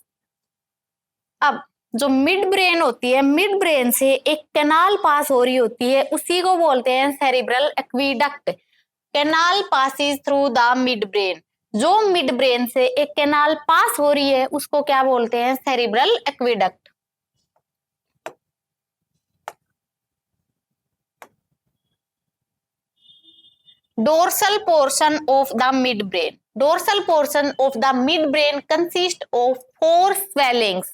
अब जो मिड ब्रेन होती है, मिड ब्रेन से एक कैनाल पास हो रही होती है, उसी को बोलते हैं cerebral aqueduct. Canal passes through the mid brain. जो मिड ब्रेन से एक कैनाल पास हो रही है उसको क्या बोलते हैं? Cerebral एक्वीडक्ट। Dorsal portion of the midbrain. Dorsal portion of the midbrain consists of 4 swellings.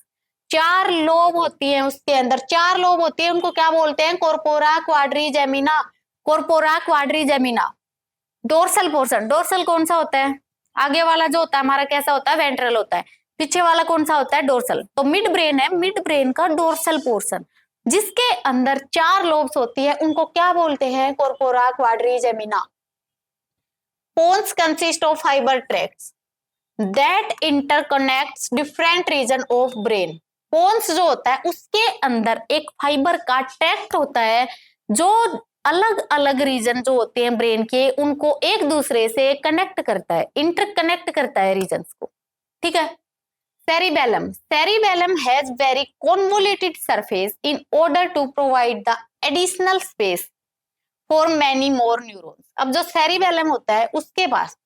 4 lobe होती हैं उसके अंदर, 4 लोब होती है, उनको क्या बोलते हैं? Corpora quadrigemina. Corpora quadrigemina. Dorsal portion, dorsal कौन सा होता है? आगे वाला जो होता है हमारा कैसा होता है? वेंट्रल होता है। पीछे वाला कौन सा होता है? डोर्सल। तो मिड ब्रेन है, मिड ब्रेन का डोर्सल पोर्शन जिसके अंदर 4 लोब्स होती है उनको क्या बोलते हैं? Corpora quadrigemina. Pons consist of fiber tracts that interconnects different region of brain. Pons जो होता है उसके अंदर एक फाइबर का ट्रैक्ट होता है जो अलग अलग रीजन जो होते हैं ब्रेन के उनको एक दूसरे से कनेक्ट करता है, इंटरकनेक्ट करता है रीजन्स को। ठीक है। Cerebellum, cerebellum has very convoluted surface in order to provide the additional space for many more neurons. अब जो सेरिबेलम होता है उसके पास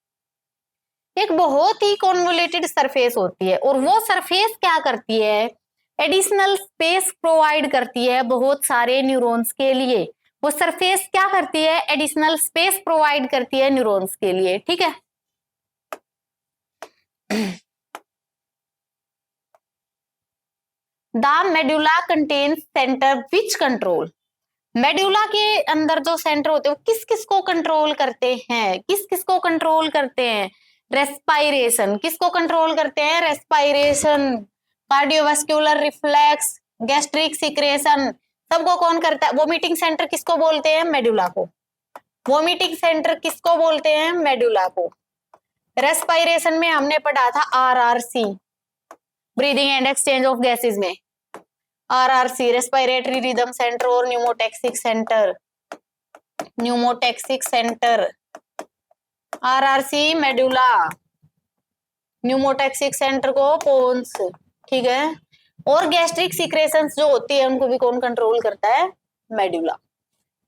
एक बहुत ही कॉन्वोल्यूटेड सरफेस होती है और वो सरफेस क्या करती है? एडिशनल स्पेस प्रोवाइड करती है बहुत सारे न्यूरॉन्स के लिए। वो सरफेस क्या करती है? एडिशनल स्पेस प्रोवाइड करती है न्यूरॉन्स के लिए। ठीक है। The medulla contains centre which control. Medulla के अंदर जो सेंटर होते हैं वो किस किस को कंट्रोल करते हैं? किस किस को कंट्रोल करते हैं? रेस्पायरेशन। किसको कंट्रोल करते हैं? Respiration, cardiovascular reflex, gastric secretion, सबको कौन करता है? वोमिटिंग सेंटर किसको बोलते हैं? मेडुला को। वोमिटिंग सेंटर किसको बोलते हैं? मेडुला को। रेस्पायरेशन में हमने पढ़ा था RRC, breathing and exchange of gases में। आरआरसी रेस्पिरेटरी रिदम सेंटर और pneumotaxic centre. Pneumotaxic centre, RRC medulla, pneumotaxic centre को पोन्स। ठीक है। और गैस्ट्रिक सिक्रेशंस जो होती है उनको भी कौन कंट्रोल करता है? Medulla.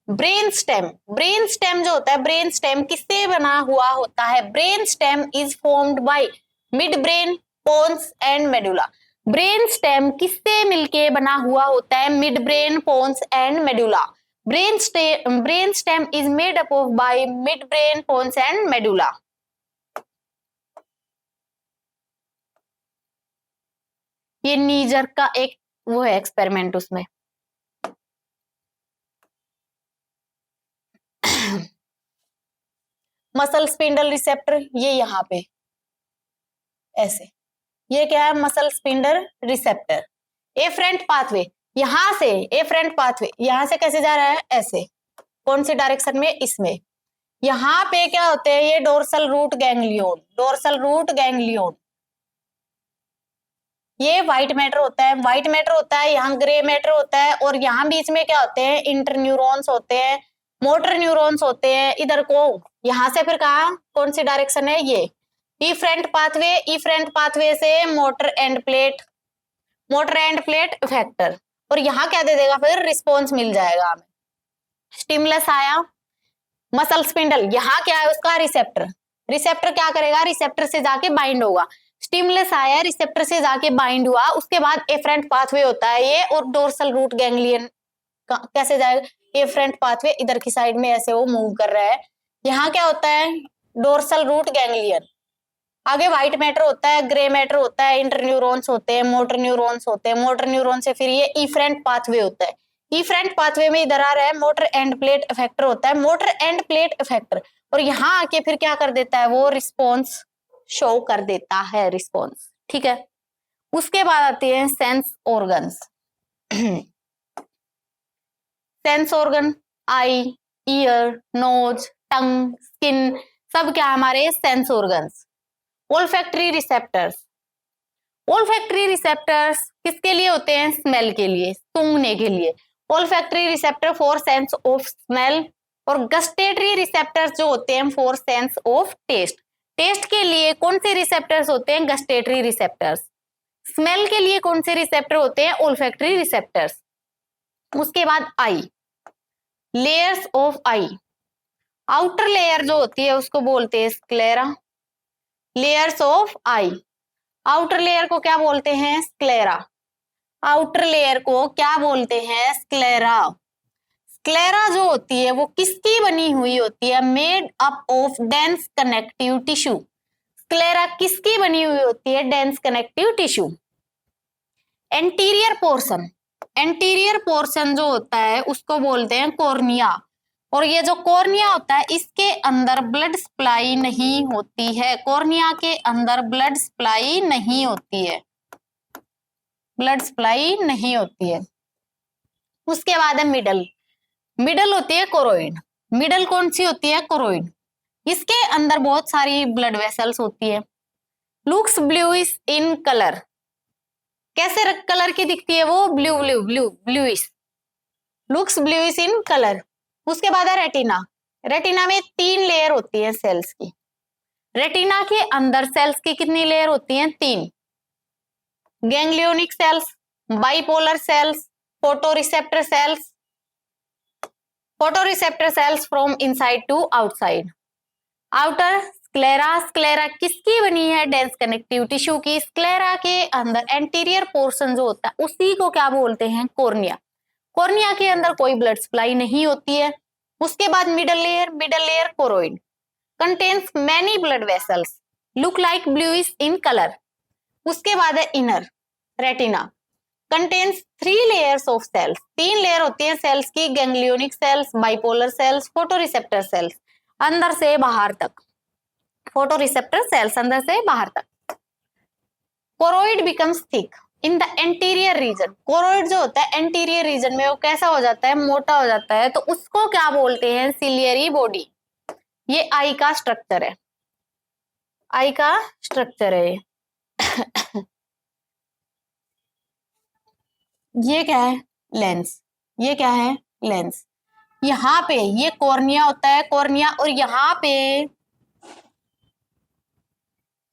Brain stem, brain stem जो होता है, ब्रेन स्टेम किससे बना हुआ होता है? Brain stem is formed by midbrain, pons and medulla. Brain stem किससे मिलके बना हुआ होता है? Midbrain, pons and medulla. Brain stem is made up of by midbrain, pons and medulla. ये नीजर का एक वो है एक्सपेरिमेंट, उसमें मसल स्पिंडल रिसेप्टर, ये यहाँ पे ऐसे, ये क्या है? Muscle spindle receptor. Afferent pathway, यहां से एफरेंट पाथवे यहां से कैसे जा रहा है? ऐसे। कौन सी डायरेक्शन में? इसमें। यहाँ पे क्या होते हैं? ये डोर्सल रूट गैंग्लियोन, डोर्सल रूट गैंग्लियोन। ये व्हाइट मैटर होता है, व्हाइट मैटर होता है, यहाँ ग्रे मैटर होता है, और यहाँ बीच में क्या होते हैं? इंटरन्यूरॉन्स होते हैं, मोटर न्यूरॉन्स होते हैं। इधर को यहाँ से फिर कहा कौन सी डायरेक्शन है? ये इफ्रेंट पाथवे, इफ्रेंट पाथवे से motor end plate, motor end plate effector, और यहाँ क्या दे देगा? फिर रिस्पॉन्स मिल जाएगा हमें। स्टिमुलस आया, मसल स्पिंडल, यहाँ क्या है उसका? रिसेप्टर। रिसेप्टर क्या करेगा? रिसेप्टर से जाके बाइंड होगा। स्टिमुलस आया, रिसेप्टर से जाके बाइंड हुआ, उसके बाद एफरेंट पाथवे होता है ये, और डोर्सल रूट गैंग्लियन कैसे जाएगा? एफरेंट पाथवे इधर की साइड में ऐसे वो मूव कर रहा है। यहाँ क्या होता है? Dorsal root ganglion. आगे व्हाइट मैटर होता है, ग्रे मैटर होता है, इंटरन्यूरॉन्स होते हैं, मोटर न्यूरॉन्स होते हैं, मोटर न्यूरॉन से फिर ये इफरेंट पाथवे होता है। इफरेंट पाथवे में इधर आ रहा है मोटर एंड प्लेट इफेक्टर होता है, मोटर एंड प्लेट इफेक्टर, और यहाँ आके फिर क्या कर देता है? वो रिस्पॉन्स शो कर देता है, रिस्पॉन्स। ठीक है। उसके बाद आते हैं सेंस ऑर्गन्स। सेंस ऑर्गन, आई, ईयर, नोज, टंग, स्किन, सब क्या हमारे? Sense organs. Olfactory receptors, olfactory receptors किसके लिए होते हैं? स्मेल के लिए, सूंघने के लिए। Olfactory receptor for sense of smell, और गस्टेटरी रिसेप्टर्स जो होते हैं for sense of taste. Taste के लिए कौन से रिसेप्टर्स होते हैं? Gustatory receptors. स्मेल के लिए कौन से रिसेप्टर होते हैं? Olfactory receptors. उसके बाद eye, layers of eye. Outer layer जो होती है उसको बोलते हैं sclera. Layers of eye, outer layer को क्या बोलते हैं? स्क्लेरा। आउटर लेयर को क्या बोलते हैं? स्क्लेरा। स्क्लेरा जो होती है वो किसकी बनी हुई होती है? Made up of dense connective tissue. Sclera किसकी बनी हुई होती है? Dense connective tissue. Anterior portion, anterior portion जो होता है उसको बोलते हैं कॉर्निया। और ये जो कॉर्निया होता है इसके अंदर ब्लड सप्लाई नहीं होती है। कॉर्निया के अंदर ब्लड सप्लाई नहीं होती है, ब्लड सप्लाई नहीं होती है। उसके बाद है मिडल। मिडल होती है कोरोइड। मिडल कौन सी होती है? कोरोइड। इसके अंदर बहुत सारी ब्लड वेसल्स होती है। लुक्स ब्लूइश इन कलर, कैसे कलर की दिखती है वो? Blue blue blue bluish, looks bluish in colour. उसके बाद है रेटिना। रेटिना में 3 लेयर होती है सेल्स की। रेटिना के अंदर सेल्स की कितनी लेयर होती हैं? 3। Ganglionic cells, bipolar cells, photoreceptor cells. Photoreceptor cells from inside to outside. Outer sclera, sclera किसकी बनी है? डेंस कनेक्टिव टिश्यू की। स्क्लेरा के अंदर एंटीरियर पोर्शन जो होता है उसी को क्या बोलते हैं? कॉर्निया। कॉर्निया के अंदर कोई ब्लड सप्लाई नहीं होती है। उसके बाद middle layer, middle layer choroid contains many blood vessels, look like bluish in colour. उसके बाद है inner retina, contains 3 layers of cells. 3 layer होती है सेल्स की, ganglionic cells, bipolar cells, photoreceptor cells. अंदर से बाहर तक, फोटोरिसेप्टर सेल्स अंदर से बाहर तक। Choroid becomes thick in the anterior reason. Choroid जो होता है एंटीरियर रीजन में वो कैसा हो जाता है? मोटा हो जाता है। तो उसको क्या बोलते हैं? Ciliary body. ये आई का स्ट्रक्चर है, आई का स्ट्रक्चर है। ये क्या है? लेंस। ये क्या है? लेंस। यहाँ पे ये कॉर्निया होता है, कॉर्निया, और यहाँ पे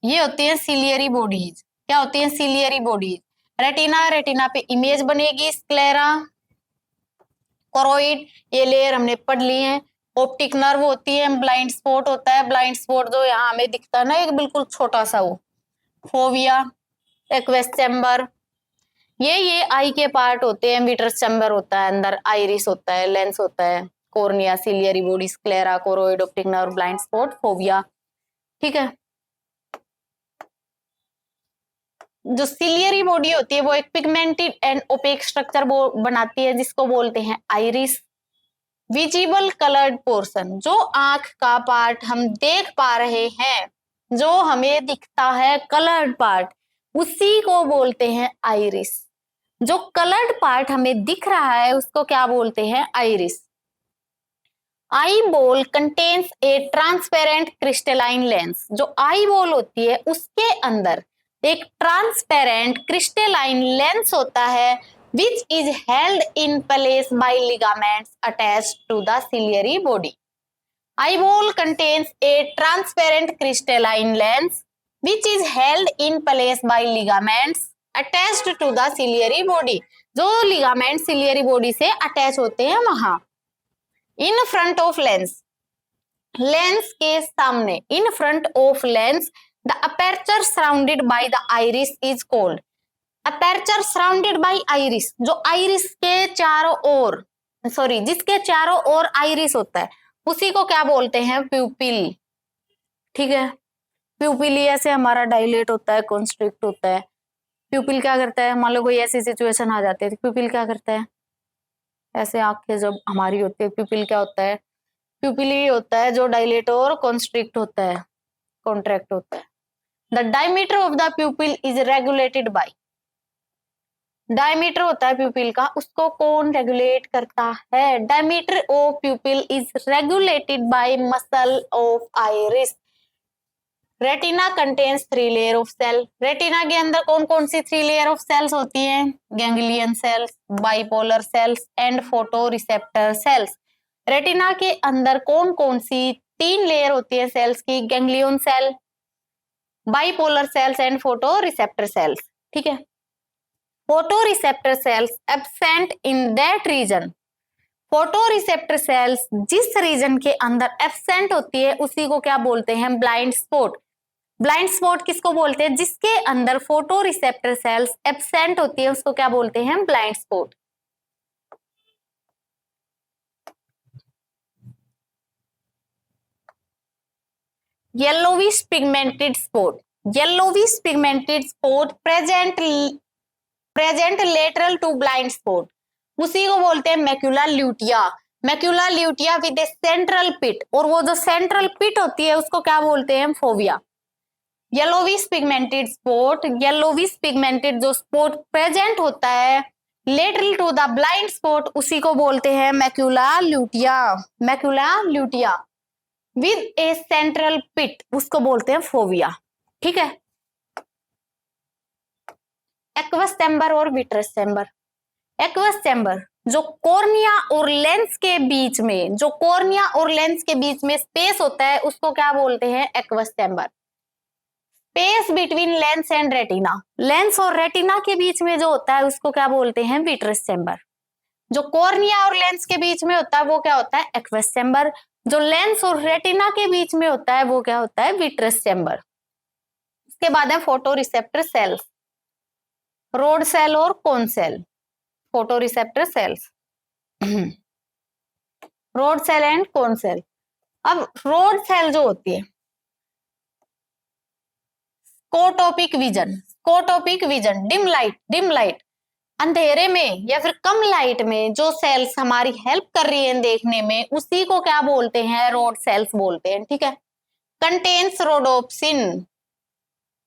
ये होती है सिलियरी बॉडीज। क्या होती है? Ciliary bodies. रेटिना, रेटिना पे इमेज बनेगी स्क्लेरा, कोरोइड, ये लेयर हमने पढ़ ली है। ऑप्टिक नर्व होती है, ब्लाइंड स्पॉट होता है, ब्लाइंड स्पॉट जो यहाँ हमें दिखता है ना एक बिल्कुल छोटा सा, वो फोविया, एक्वेस चैम्बर। ये आई के पार्ट होते हैं। विट्रस चैम्बर होता है, अंदर आइरिस होता है, लेंस होता है, cornea, ciliary body, sclera, choroid, optic nerve, blind spot, fovea. ठीक है। जो सिलियरी बॉडी होती है वो एक पिगमेंटेड एंड ओपेक स्ट्रक्चर बनाती है जिसको बोलते हैं आइरिस। विजिबल कलर्ड पोर्शन, जो आंख का पार्ट हम देख पा रहे हैं, जो हमें दिखता है कलर्ड पार्ट, उसी को बोलते हैं आइरिस। जो कलर्ड पार्ट हमें दिख रहा है उसको क्या बोलते हैं? आइरिस। आई बॉल कंटेन्स ए ट्रांसपेरेंट क्रिस्टलाइन लेंस। जो आई बॉल होती है उसके अंदर एक ट्रांसपेरेंट क्रिस्टलाइन लेंस होता है which is held in place by ligaments attached to the ciliary body. Eyeball contains a transparent crystalline lens which is held in place by ligaments attached to the ciliary body. जो ligament ciliary body से attach होते हैं वहां। In front of lens, lens के सामने, in front of lens the aperture surrounded by the iris is called. Aperture surrounded by iris, जो iris के चारों ओर, सॉरी जिसके चारों ओर आइरिस होता है उसी को क्या बोलते हैं? प्यूपिल। ठीक है। प्यूपिल ऐसे हमारा डायलेट होता है, कॉन्स्ट्रिक्ट होता है। प्यूपिल क्या करता है? मान लो कोई ऐसी सिचुएशन आ जाती है तो प्यूपिल क्या करता है? ऐसे आंखें जब हमारी होती है, प्यूपिल क्या होता है? प्यूपिल ही होता है जो डायलेट और कॉन्स्ट्रिक्ट होता है, कॉन्ट्रैक्ट होता है। The diameter of the pupil is regulated by, diameter होता है प्यूपिल का, उसको कौन रेगुलेट करता है? Diameter of pupil is regulated by muscle of iris. Retina contains 3 layer of cell. Retina के अंदर कौन कौन सी 3 लेयर ऑफ सेल्स होती हैं? Ganglion cells, bipolar cells and photo receptor cells. Retina के अंदर कौन कौन सी 3 लेयर होती है सेल्स की? Ganglion cell, bipolar cells and photo receptor cells. ठीक है। Photo receptor cells absent in that region, photo receptor cells जिस रीजन के अंदर एब्सेंट होती है उसी को क्या बोलते हैं, ब्लाइंड स्पॉट। ब्लाइंड स्पॉट किसको बोलते हैं, जिसके अंदर फोटो रिसेप्टर सेल्स एब्सेंट होती है उसको क्या बोलते हैं, blind spot. Yellowish pigmented spot, yellowish pigmented spot present lateral to blind spot, उसी को बोलते हैं macula lutea. Macula lutea with a central pit, और वो जो सेंट्रल पिट होती है उसको क्या बोलते हैं, fovea. Yellowish pigmented spot, yellowish pigmented जो स्पॉट प्रेजेंट होता है lateral to the blind spot उसी को बोलते हैं macula lutea. Macula lutea with a central pit उसको बोलते हैं फोविया। ठीक है। एक्वस चैम्बर और विट्रस चैम्बर, एक्वस चैम्बर जो कॉर्निया और लेंस के बीच में, जो कॉर्निया और लेंस के बीच में स्पेस होता है उसको क्या बोलते हैं, aqueous chamber. Space between lens and retina, lens और रेटिना के बीच में जो होता है उसको क्या बोलते हैं, विट्रस चैम्बर। जो कॉर्निया और लेंस के बीच में होता है वो क्या होता है, एक्वस चैम्बर। जो लेंस और रेटिना के बीच में होता है वो क्या होता है, विट्रस चैम्बर। उसके बाद है photo receptor cells, rod cell और cone cell. Photo receptor cells rod cell and cone cell. अब रोड सेल जो होती है, scotopic vision, scotopic vision, dim light अंधेरे में या फिर कम लाइट में जो सेल्स हमारी हेल्प कर रही है देखने में उसी को क्या बोलते हैं, रोड सेल्स बोलते हैं। ठीक है। कंटेन्स रोडोप्सिन,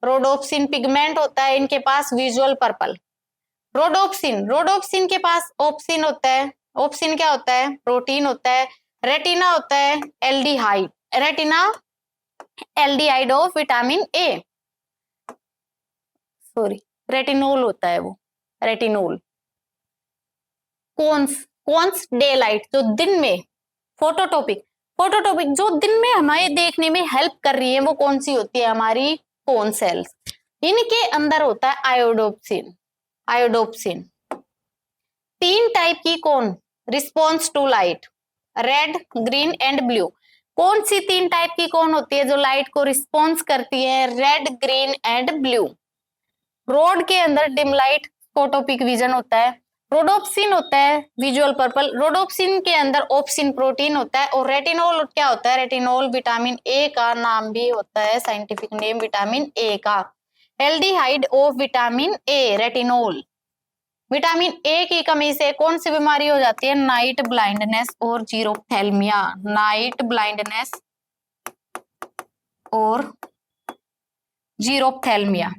रोडोप्सिन पिगमेंट होता है इनके पास, विजुअल पर्पल। रोडोप्सिन, रोडोप्सिन के पास ओप्सिन होता है, ओप्सिन क्या होता है, प्रोटीन होता है। रेटिना होता है aldehyde, retina aldehyde of vitamin A, sorry retinol होता है वो, retinol. Cones, cones daylight जो दिन में, फोटोटोपिक, फोटोटोपिक जो दिन में हमें देखने में हेल्प कर रही है वो कौन सी होती है, हमारी कोन सेल्स। इनके अंदर होता है आयोडोप्सिन, आयोडोप्सिन। 3 टाइप की cone response to light, red, green and blue. कौन सी 3 टाइप की कोन होती है जो लाइट को रिस्पॉन्स करती है, red, green and blue. Road के अंदर डिम लाइट फोटोपिक विजन होता है, रोडोप्सिन होता है विजुअल पर्पल, रोडोप्सिन के अंदर ओप्सिन प्रोटीन होता है, और रेटिनोल क्या होता है, रेटिनोल विटामिन ए का नाम भी होता है, साइंटिफिक नेम विटामिन ए का, aldehyde of vitamin A, retinol. Vitamin A की कमी से कौन सी बीमारी हो जाती है, नाइट ब्लाइंडनेस और जीरोप्थेल्मिया, नाइट ब्लाइंडनेस और जीरोप्थेल्मिया,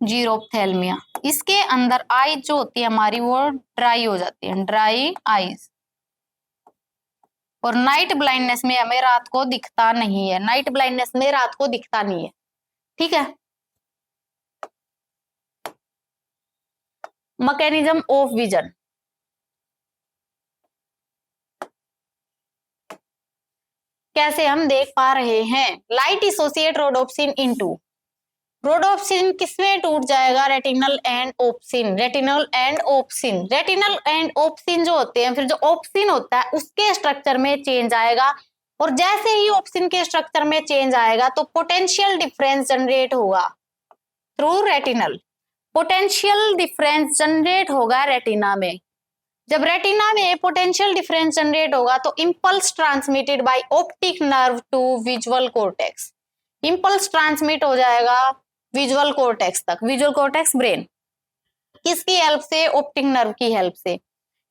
जीरोप्थेल्मिया। इसके अंदर आई जो होती है हमारी वो ड्राई हो जाती है, ड्राई आईज। और नाइट ब्लाइंडनेस में हमें रात को दिखता नहीं है, नाइट ब्लाइंडनेस में रात को दिखता नहीं है। ठीक है। मैकेनिज्म ऑफ विजन, कैसे हम देख पा रहे हैं, light associate rhodopsin into, rhodopsin किसमें टूट जाएगा, retinal and opsin, retinal and opsin. Retinal and opsin जो होते हैं, फिर जो ओप्सिन होता है उसके स्ट्रक्चर में चेंज आएगा, और जैसे ही ओप्सिन के स्ट्रक्चर में चेंज आएगा तो पोटेंशियल डिफरेंस जनरेट होगा through retinal, potential difference generate होगा रेटिना में। जब रेटिना में पोटेंशियल डिफरेंस जनरेट होगा तो impulse transmitted by optic nerve to visual cortex, impulse transmit हो जाएगा विजुअल कॉर्टेक्स तक, विजुअल कॉर्टेक्स ब्रेन। किसकी हेल्प से, ऑप्टिक नर्व की हेल्प से।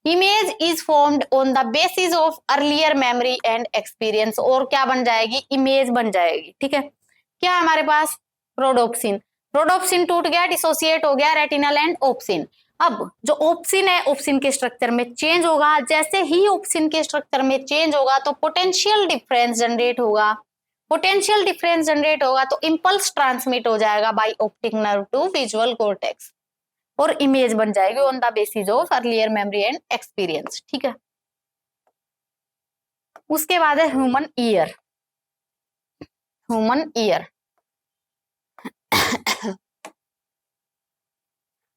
Image is formed on the basis of earlier memory and experience, और क्या बन जाएगी, इमेज बन जाएगी। ठीक है। क्या है हमारे पास, रोडोप्सिन, रोडोप्सिन टूट गया, डिसोसिएट हो गया रेटिनल एंड ओप्सिन। अब जो ओप्सिन है ओप्सिन के स्ट्रक्चर में चेंज होगा, जैसे ही ओप्सिन के स्ट्रक्चर में चेंज होगा तो पोटेंशियल डिफरेंस जनरेट होगा, पोटेंशियल डिफरेंस जनरेट होगा तो इंपल्स ट्रांसमिट हो जाएगा by optic nerve to visual cortex, और इमेज बन जाएगी on the basis of earlier memory and experience. ठीक है। उसके बाद है human ear, human ear.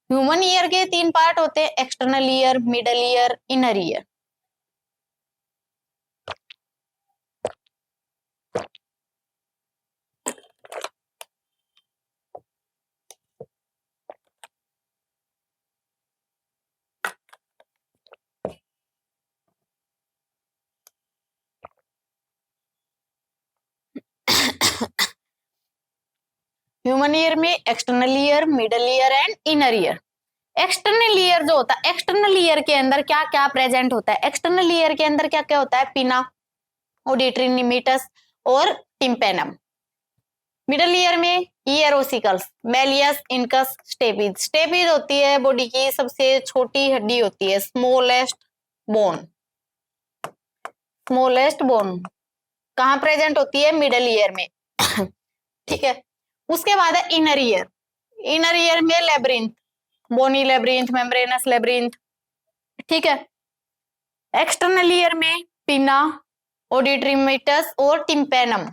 Human ear के 3 पार्ट होते हैं, external ear, middle ear, inner ear. Human ear में external ear, middle ear and inner ear. External ear जो होता है, एक्सटर्नल ईयर के अंदर क्या क्या प्रेजेंट होता है? एक्सटर्नल ईयर के अंदर क्या क्या होता है? पिना, ऑडिटरी निमिटस और टिम्पेनम। मिडल ईयर में ear ossicles, malleus, incus, stapes. Stapes होती है बॉडी की सबसे छोटी हड्डी होती है, स्मॉलेस्ट बोन। स्मॉलेस्ट बोन कहाँ प्रेजेंट होती है? मिडल ईयर में। ठीक है। उसके बाद है इनर ईयर। इनर ईयर में labyrinth, bony labyrinth, membranous labyrinth. ठीक है। एक्सटर्नल ईयर में पिना, ऑडिटरी निमिटस और टिम्पेनम।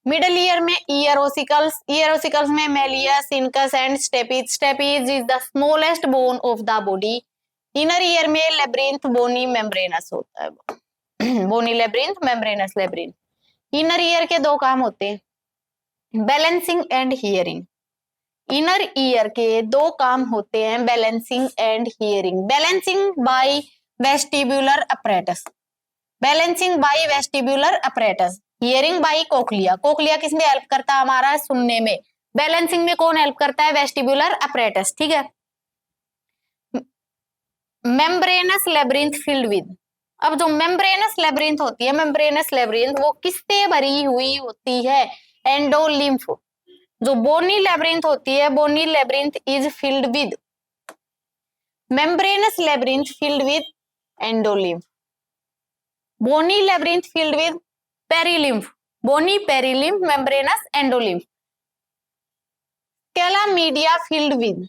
मिडल ईयर में ईयर ओसिकल्स, ईयर ओसिकल्स में malleus, incus and stapes. Stapes is the smallest bone of the body. Inner ear में labyrinth, bony, membranous होता है। Bony labyrinth, membranous labyrinth. Inner ear के 2 काम होते हैं, balancing and hearing. Inner ear के 2 काम होते हैं, balancing and hearing. Balancing by vestibular apparatus, balancing by vestibular apparatus. Hearing by cochlea, cochlea किसमें हेल्प करता है? हमारा सुनने में। बैलेंसिंग में कौन हेल्प करता है? Vestibular apparatus. ठीक है। मेम्ब्रेनस लेब्रिंथ फिल्ड विद, अब जो मेम्ब्रेनस लेब्रिंथ होती है, मेम्ब्रेनस लेब्रिंथ वो किससे भरी हुई होती है? एंडोलिम्फ। जो बोनी लेब्रिंथ होती है, bony labyrinth is filled with, membranous labyrinth filled with endolymph. Bony labyrinth filled with perilymph, bony perilymph, membranous endolymph. Scala media filled with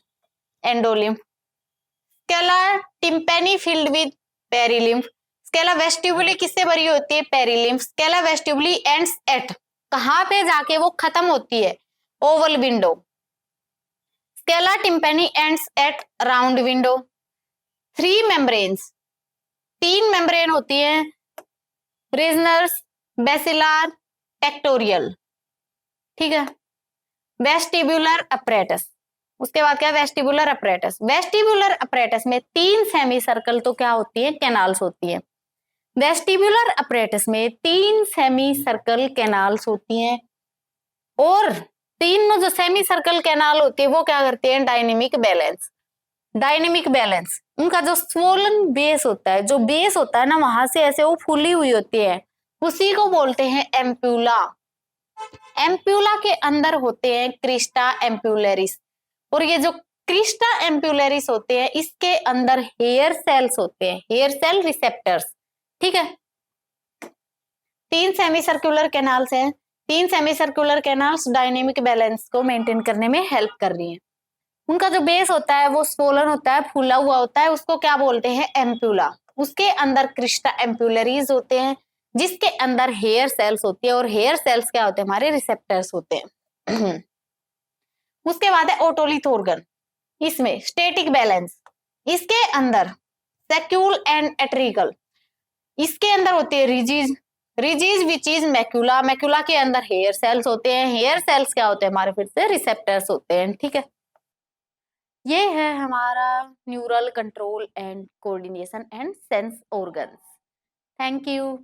endolymph, scala tympani filled with perilymph. Scala vestibuli किससे भरी होती है? Perilymph. Scala vestibuli ends at, कहां पे जाके वो खत्म होती है? Oval window. Scala tympani ends at round window. 3 membranes, 3 membrane होती है, रिजनर्स, बेसिलार, टेक्टोरियल। ठीक है। वेस्टिब्युलर अपरेटस, उसके बाद क्या? Vestibular apparatus. वेस्टिबुलर अपरेटस में 3 सेमी सर्कल तो क्या होती है? कैनाल्स होती है। वेस्टिबुलर अपरेटस में 3 सेमी सर्कल कैनाल्स होती हैं, और तीनों जो सेमी सर्कल कैनाल होती है वो क्या करती है? Dynamic balance. डायनेमिक बैलेंस, उनका जो स्वोलन बेस होता है, जो बेस होता है ना, वहां से ऐसे वो फूली हुई होती है, उसी को बोलते हैं एम्प्यूला। एम्प्यूला के अंदर होते हैं क्रिस्टा एम्प्यूलरिस, और ये जो क्रिस्टा एम्प्यूलरिस होते हैं इसके अंदर हेयर सेल्स होते हैं, हेयर सेल रिसेप्टर्स। ठीक है। 3 सेमी सर्कुलर कैनाल्स हैं, 3 semi circular canals dynamic balance को मेंटेन करने में हेल्प कर रही हैं। उनका जो बेस होता है वो स्वोलन होता है, फूला हुआ होता है, उसको क्या बोलते हैं? एम्प्यूला। उसके अंदर क्रिस्टा एम्प्यूलरीज होते हैं, जिसके अंदर हेयर सेल्स होती है, और हेयर सेल्स क्या होते हैं? हमारे रिसेप्टर्स होते हैं। उसके बाद है ओटोलिथ ऑर्गन, इसमें स्टेटिक बैलेंस, इसके अंदर सेक्यूल एंड एट्रिकल, इसके अंदर होती है रिजीज, रिजीज विच इज मैक्यूला, मैक्यूला के अंदर हेयर सेल्स होते हैं, हेयर सेल्स क्या होते हैं? हमारे फिर से रिसेप्टर्स होते हैं। ठीक है। ये है हमारा neural control and coordination and sense organs. Thank you.